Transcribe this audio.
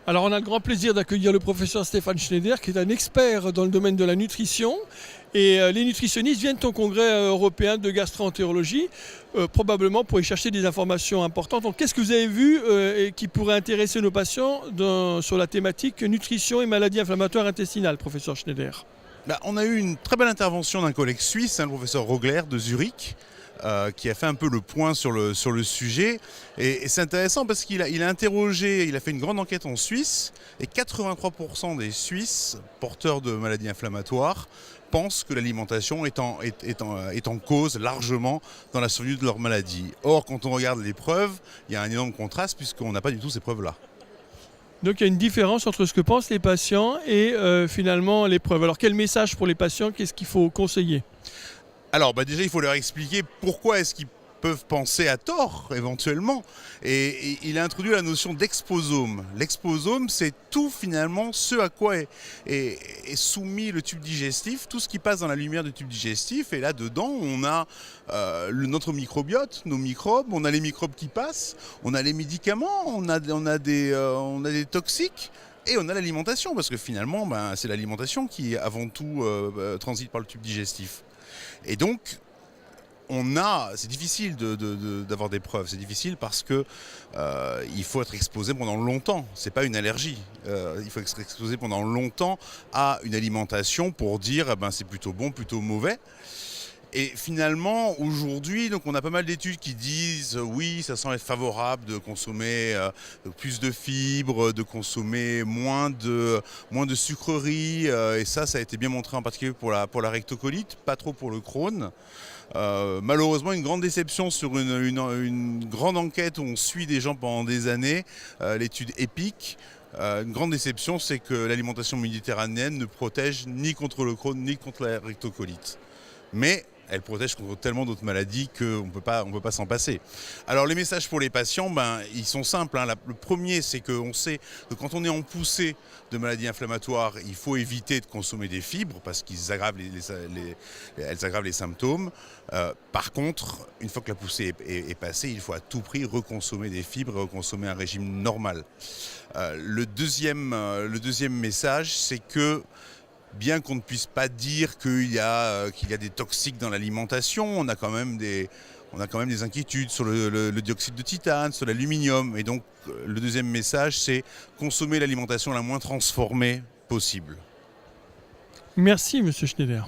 Alors on a le grand plaisir d'accueillir le professeur Stéphane Schneider qui est un expert dans le domaine de la nutrition et les nutritionnistes viennent au congrès européen de gastro-entérologie probablement pour y chercher des informations importantes. Donc qu'est-ce que vous avez vu et qui pourrait intéresser nos patients sur la thématique nutrition et maladies inflammatoires intestinales, professeur Schneider? On a eu une très belle intervention d'un collègue suisse, le professeur Rogler de Zurich, qui a fait un peu le point sur le sujet. Et c'est intéressant parce qu'il a interrogé, il a fait une grande enquête en Suisse, et 83% des Suisses porteurs de maladies inflammatoires pensent que l'alimentation est en cause largement dans la survenue de leur maladie. Or, quand on regarde les preuves, il y a un énorme contraste puisqu'on n'a pas du tout ces preuves-là. Donc il y a une différence entre ce que pensent les patients et finalement les preuves. Alors quel message pour les patients, qu'est-ce qu'il faut conseiller? Alors déjà il faut leur expliquer pourquoi est-ce qu'ils peuvent penser à tort éventuellement. Et il a introduit la notion d'exposome. L'exposome, c'est tout finalement ce à quoi est soumis le tube digestif, tout ce qui passe dans la lumière du tube digestif. Et là-dedans, on a notre microbiote, nos microbes, on a les microbes qui passent, on a les médicaments, on a des toxiques. Et on a l'alimentation, parce que finalement, c'est l'alimentation qui, avant tout, transite par le tube digestif. Et donc, c'est difficile d'avoir des preuves. C'est difficile parce que il faut être exposé pendant longtemps. C'est pas une allergie. Il faut être exposé pendant longtemps à une alimentation pour dire c'est plutôt bon, plutôt mauvais. Et finalement, aujourd'hui, donc on a pas mal d'études qui disent oui, ça semble être favorable de consommer plus de fibres, de consommer moins de sucreries. Et ça a été bien montré en particulier pour la rectocolite, pas trop pour le Crohn. Malheureusement, une grande déception sur une grande enquête où on suit des gens pendant des années, l'étude EPIC. Une grande déception, c'est que l'alimentation méditerranéenne ne protège ni contre le Crohn ni contre la rectocolite. Mais elle protège contre tellement d'autres maladies qu'on ne peut pas s'en passer. Alors les messages pour les patients, ils sont simples. Le premier, c'est qu'on sait que quand on est en poussée de maladies inflammatoires, il faut éviter de consommer des fibres parce qu'elles aggravent les symptômes. Par contre, une fois que la poussée est passée, il faut à tout prix reconsommer des fibres et reconsommer un régime normal. Le deuxième message, c'est que bien qu'on ne puisse pas dire qu'il y a des toxiques dans l'alimentation, on a quand même des inquiétudes sur le dioxyde de titane, sur l'aluminium. Et donc, le deuxième message, c'est consommer l'alimentation la moins transformée possible. Merci, monsieur Schneider.